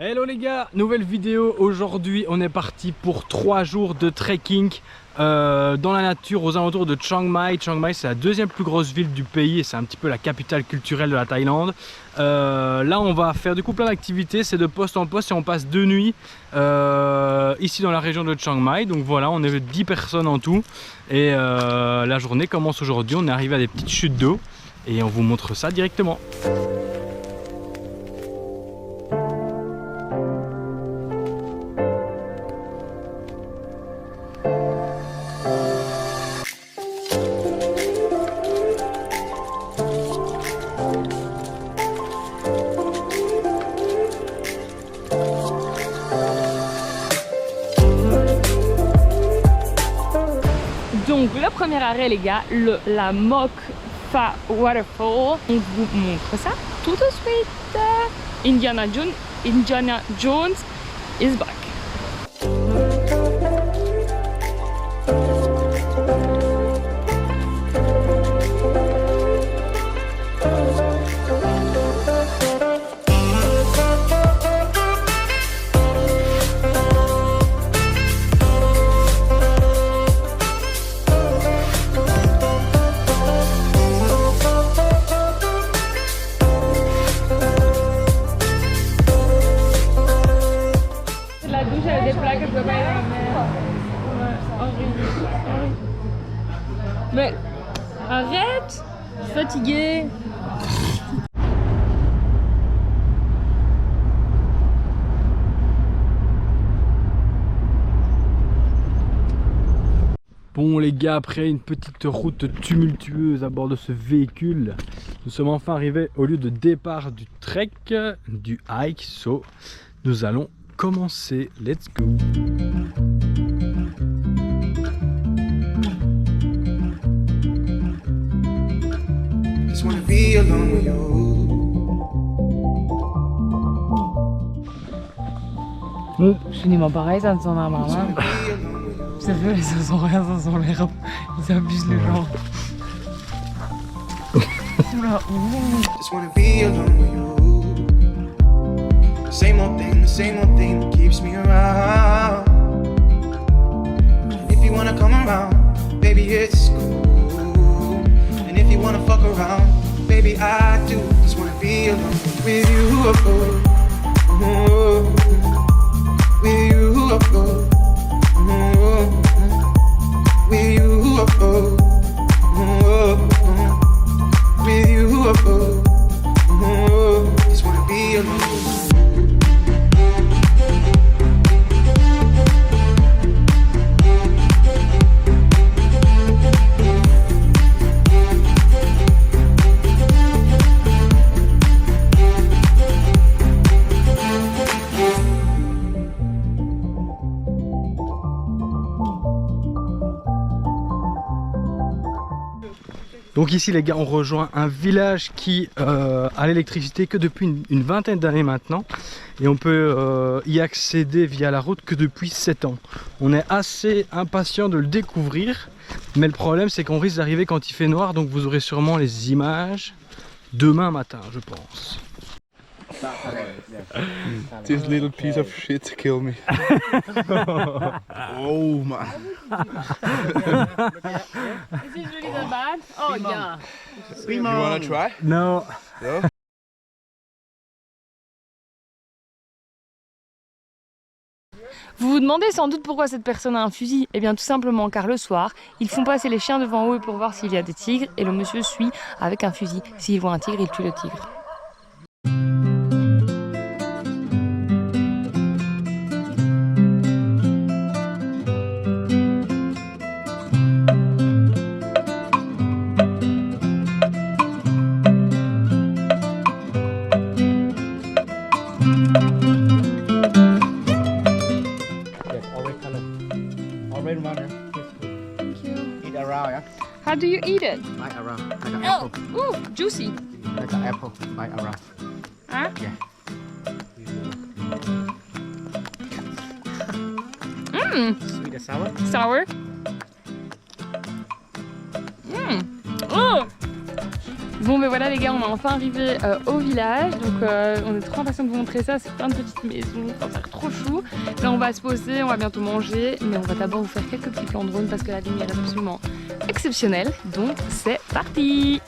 Hello les gars, nouvelle vidéo. Aujourd'hui on est parti pour 3 jours de trekking dans la nature aux alentours de Chiang Mai. Chiang Mai c'est la deuxième plus grosse ville du pays et c'est un petit peu la capitale culturelle de la Thaïlande. Là on va faire du coup plein d'activités, c'est de poste en poste et on passe 2 nuits ici dans la région de Chiang Mai. Donc voilà, on est 10 personnes en tout et la journée commence aujourd'hui. On est arrivé à des petites chutes d'eau et on vous montre ça directement. Donc le premier arrêt les gars, la Mok Pha Waterfall. On vous montre ça tout de suite. Indiana Jones is back. Mais arrête, je suis fatiguée. Bon les gars, après une petite route tumultueuse à bord de ce véhicule, nous sommes enfin arrivés au lieu de départ du trek, du hike. So, nous allons commencer. Let's go. Je dis moi pareil, ça ne s'en a marre. C'est vrai, ça sent rien, ça sent l'air. Ils abusent les gens. Oula, Just wanna be alone with you. Same old thing that keeps me around. And if you wanna come around, baby, it's cool. And if you wanna fuck around, baby, I do. Just wanna be alone with you. With you. With you. With you, just wanna be alone. Donc ici les gars, on rejoint un village qui a l'électricité que depuis une vingtaine d'années maintenant. Et on peut y accéder via la route que depuis 7 ans. On est assez impatient de le découvrir. Mais le problème c'est qu'on risque d'arriver quand il fait noir. Donc vous aurez sûrement les images demain matin, je pense. This little piece of shit kill me. Oh man. Is it really that bad? Oh yeah. You wanna try? Non. No? Vous vous demandez sans doute pourquoi cette personne a un fusil. Eh bien tout simplement car le soir, ils font passer les chiens devant eux pour voir s'il y a des tigres et le monsieur suit avec un fusil. S'il voit un tigre, il tue le tigre. How do you eat it? Bite around, like an Oh, apple. ooh, juicy. Like an apple, bite around. Huh? Yeah. Sweet and sour. Sour. Oh. Bon ben voilà les gars, on est enfin arrivé au village, donc on est trop impatient de vous montrer ça, c'est plein de petites maisons, ça va faire trop chou. Là on va se poser, on va bientôt manger, mais on va d'abord vous faire quelques petits plans de drone parce que la lumière est absolument exceptionnelle, donc c'est parti.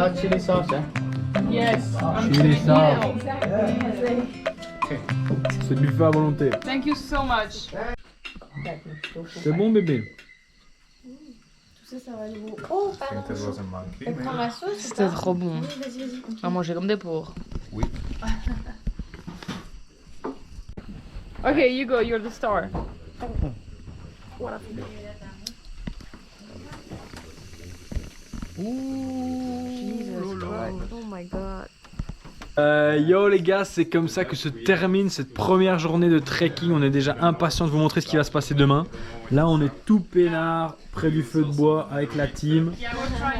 This chili sauce, eh? Yes. Chili sauce. C'est buffet à volonté. Thank you so much. C'est bon bébé. Tout ça, ça va aller beau. Oh, pardon. Elle prend la sauce. C'était trop bon. Oui, vas-y, vas-y. Continue. À manger comme des pauvres. Oui. Okay, you go, you're the star. Oh my god. Yo les gars, c'est comme ça que se termine cette première journée de trekking. On est déjà impatient de vous montrer ce qui va se passer demain. Là on est tout peinard près du feu de bois avec la team.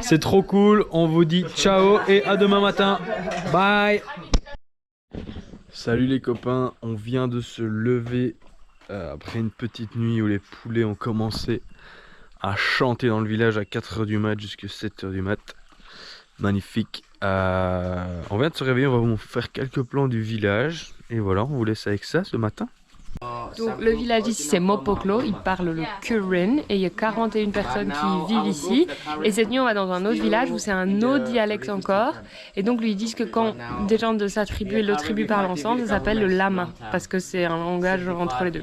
C'est trop cool, on vous dit ciao et à demain matin. Bye. Salut les copains, on vient de se lever après une petite nuit où les poulets ont commencé à chanter dans le village à 4 h du mat jusqu'à 7 h du mat. Magnifique. On vient de se réveiller, on va vous faire quelques plans du village. Et voilà, on vous laisse avec ça ce matin. Donc le village ici c'est Mopoklo, ils parlent le Kurin et il y a 41 personnes qui vivent ici. Et cette nuit on va dans un autre village où c'est un autre dialecte encore. Et donc lui ils disent que quand des gens de sa tribu et l'autre tribu parlent ensemble, ça s'appelle le lama. Parce que c'est un langage entre les deux.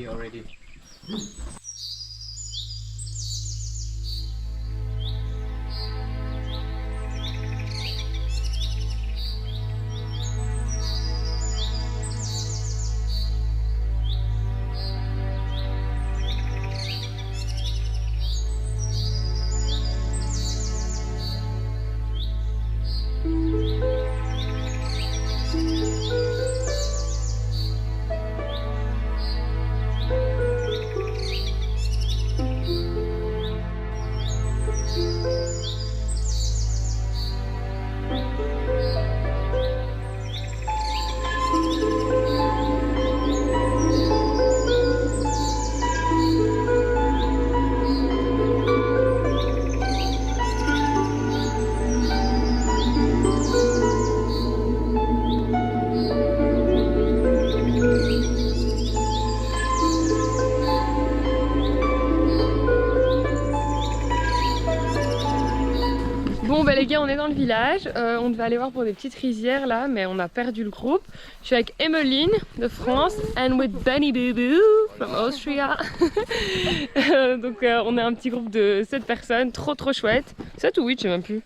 Bon bah les gars on est dans le village, on devait aller voir pour des petites rizières là mais on a perdu le groupe. Je suis avec Emmeline de France and with Benny Boo from Austria. Donc on est un petit groupe de 7 personnes, trop chouette. 7 ou 8 je sais même plus.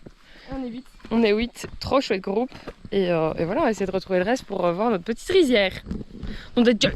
On est 8. On est 8, trop chouette groupe et voilà on va essayer de retrouver le reste pour voir notre petite rizière. On est déjà...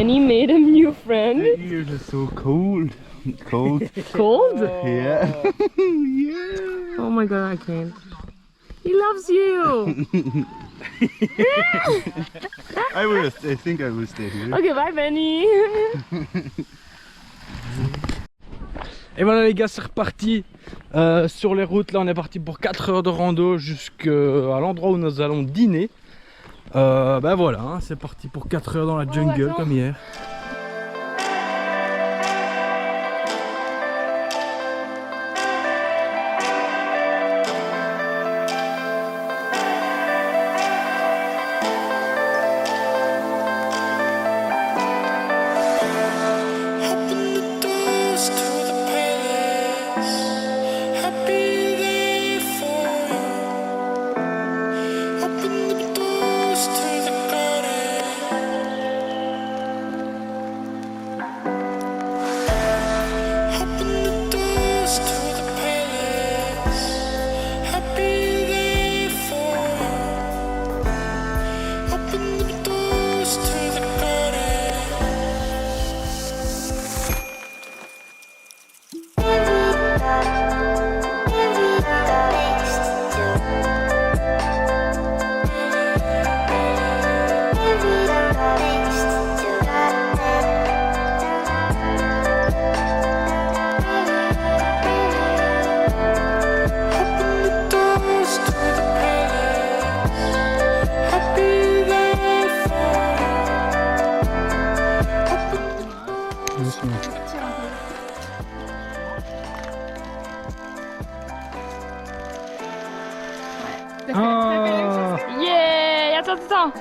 Benny made a new friend. The ears are so cold. Cold. Cold? Yeah. Yeah. Oh my god, I can't. He loves you. I think I will stay here. Ok, bye Benny. Et voilà les gars, c'est reparti sur les routes. Là on est parti pour 4 heures de rando jusqu'à l'endroit où nous allons dîner. Ben voilà, hein, c'est parti pour 4 heures dans la jungle comme hier. Ah. Yeah! Attends.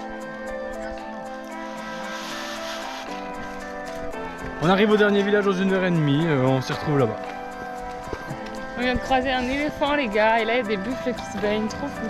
On arrive au dernier village dans 1h30, on s'y retrouve là-bas. On vient de croiser un éléphant les gars, et là il y a des buffles qui se baignent, trop fou.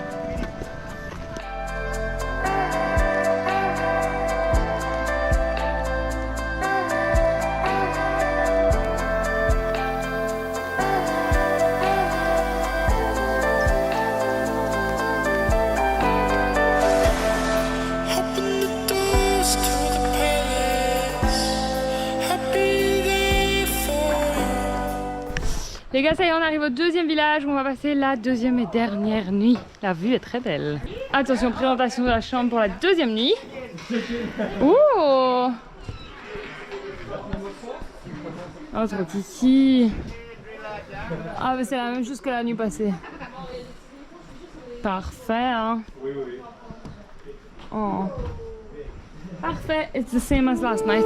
Les gars, ça y est, on arrive au deuxième village où on va passer la deuxième et dernière nuit. La vue est très belle. Attention, présentation de la chambre pour la deuxième nuit. Ouh! Oh, trop ici. Ah, mais c'est la même chose que la nuit passée. Parfait, hein? Oh. Parfait, it's the same as last night.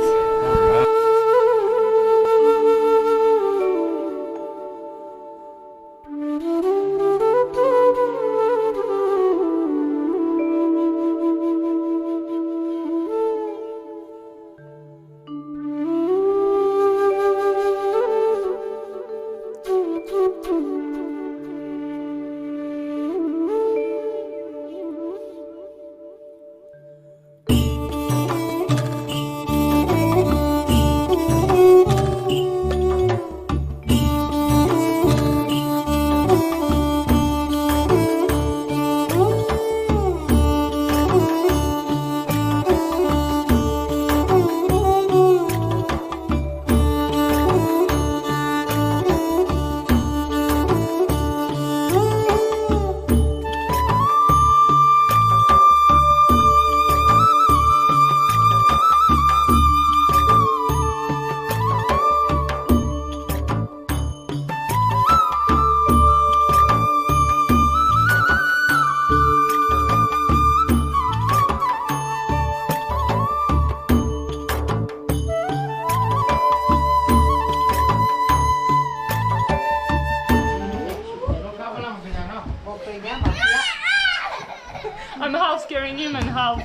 I'm half scaring him and half.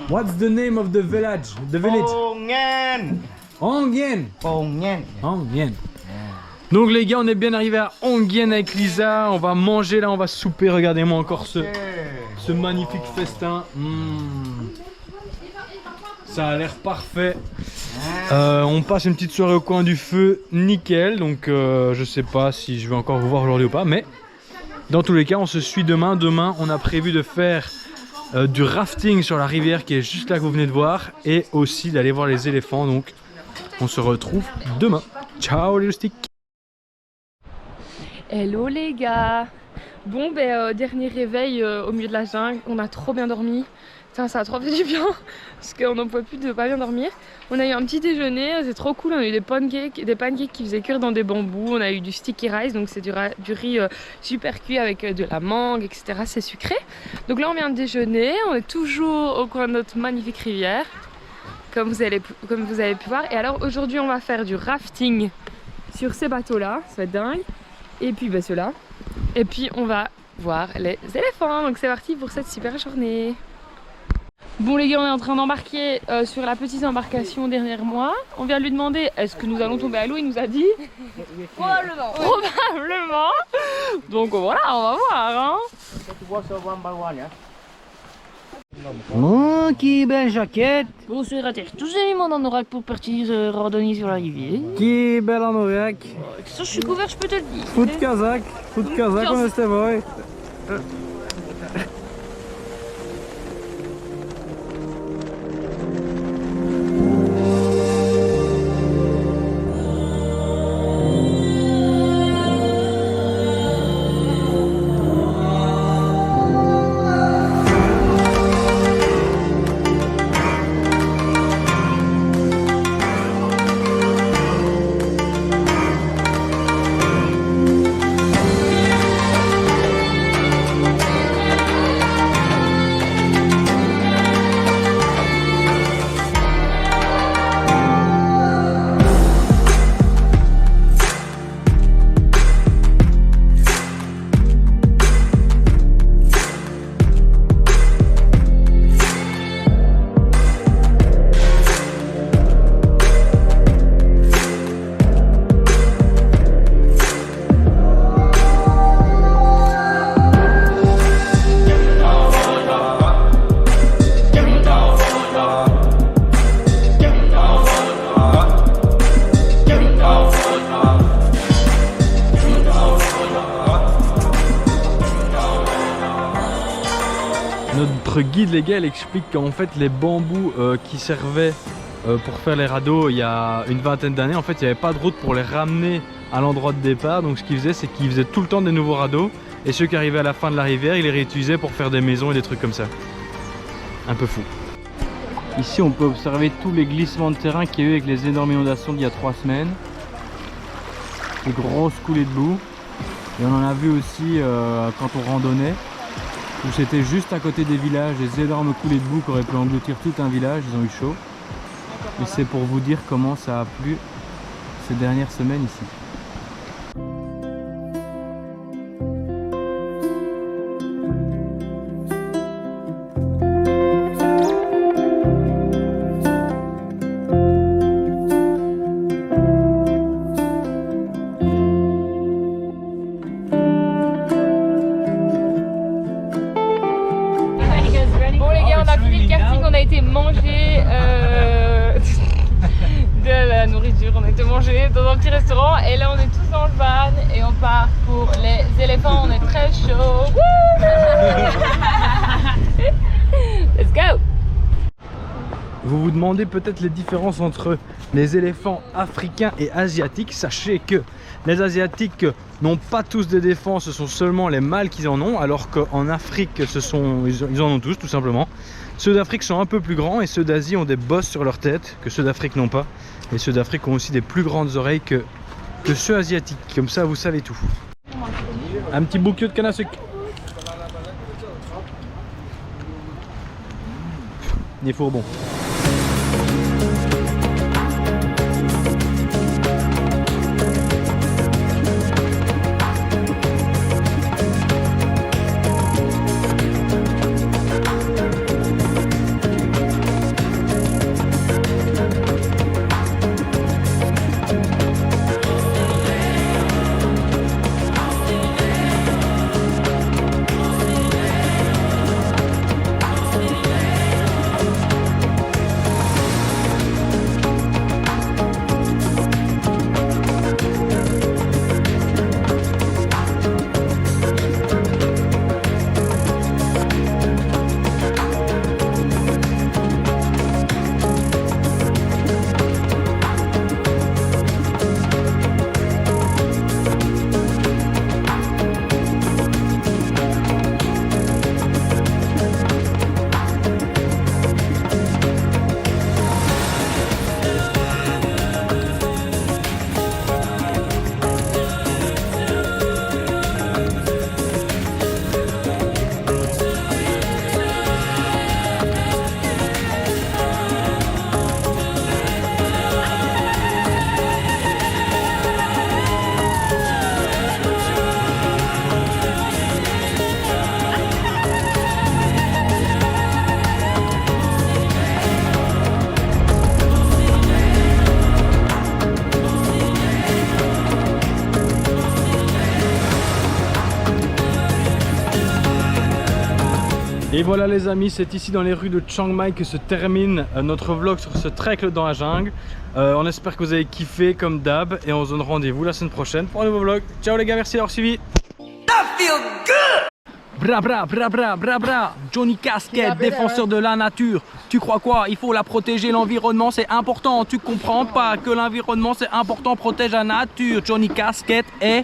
What's the name of the village? The village? Ongen. Ongen. Ongen. Ongen. Donc les gars, on est bien arrivé à Ongen avec Lisa. On va manger là, on va souper. Regardez-moi encore ce magnifique festin. Ça a l'air parfait. On passe une petite soirée au coin du feu, nickel. Donc je sais pas si je vais encore vous voir aujourd'hui ou pas, mais dans tous les cas on se suit demain. Demain on a prévu de faire du rafting sur la rivière qui est juste là que vous venez de voir, et aussi d'aller voir les éléphants. Donc on se retrouve demain. Ciao les loustiques. Hello les gars. Bon dernier réveil au milieu de la jungle, on a trop bien dormi. Ça a trop fait du bien parce qu'on n'en pouvait plus de pas bien dormir. On a eu un petit déjeuner, c'est trop cool. On a eu des pancakes qui faisaient cuire dans des bambous. On a eu du sticky rice, donc c'est du riz super cuit avec de la mangue, etc. C'est sucré. Donc là on vient de déjeuner, on est toujours au coin de notre magnifique rivière, comme vous avez pu voir. Et alors aujourd'hui on va faire du rafting sur ces bateaux là, ça va être dingue. Et puis ceux-là. Et puis on va voir les éléphants. Donc c'est parti pour cette super journée. Bon les gars, on est en train d'embarquer sur la petite embarcation derrière moi. On vient de lui demander est-ce que nous allons tomber à l'eau. Il nous a dit probablement. Probablement. Donc voilà, on va voir hein. Oh, qui belle jaquette. Bonsoir à tous les monde en oracle pour partir randonner sur la rivière. Qui belle en orac. Ça, je suis couvert, je peux te le dire. Foot kazak, on est vrai. Notre guide les gars, elle explique qu'en fait les bambous qui servaient pour faire les radeaux il y a une vingtaine d'années, en fait il n'y avait pas de route pour les ramener à l'endroit de départ. Donc ce qu'ils faisaient, c'est qu'ils faisaient tout le temps des nouveaux radeaux, et ceux qui arrivaient à la fin de la rivière, ils les réutilisaient pour faire des maisons et des trucs comme ça. Un peu fou. Ici on peut observer tous les glissements de terrain qu'il y a eu avec les énormes inondations d'il y a 3 semaines. Des grosses coulées de boue. Et on en a vu aussi quand on randonnait, où c'était juste à côté des villages, des énormes coulées de boue qui auraient pu engloutir tout un village. Ils ont eu chaud. Et c'est pour vous dire comment ça a plu ces dernières semaines ici. Dans un petit restaurant, et là on est tous dans le van et on part pour les éléphants. On est très chaud. Let's go. Vous vous demandez peut-être les différences entre les éléphants africains et asiatiques. Sachez que les asiatiques n'ont pas tous des défenses, ce sont seulement les mâles qui en ont, alors qu'en Afrique ils en ont tous tout simplement. Ceux d'Afrique sont un peu plus grands et ceux d'Asie ont des bosses sur leur tête que ceux d'Afrique n'ont pas. Et ceux d'Afrique ont aussi des plus grandes oreilles que ceux asiatiques. Comme ça, vous savez tout. Un petit bouquet de canne à sucre. Des fourbons. Et voilà les amis, c'est ici dans les rues de Chiang Mai que se termine notre vlog sur ce trek dans la jungle. On espère que vous avez kiffé comme d'hab et on se donne rendez-vous la semaine prochaine pour un nouveau vlog. Ciao les gars, merci d'avoir suivi. Bra bra bra bra bra bra, Johnny Casquette, défenseur de la nature. Tu crois quoi? Il faut la protéger, l'environnement c'est important. Tu comprends pas que l'environnement c'est important, protège la nature. Johnny Casquette est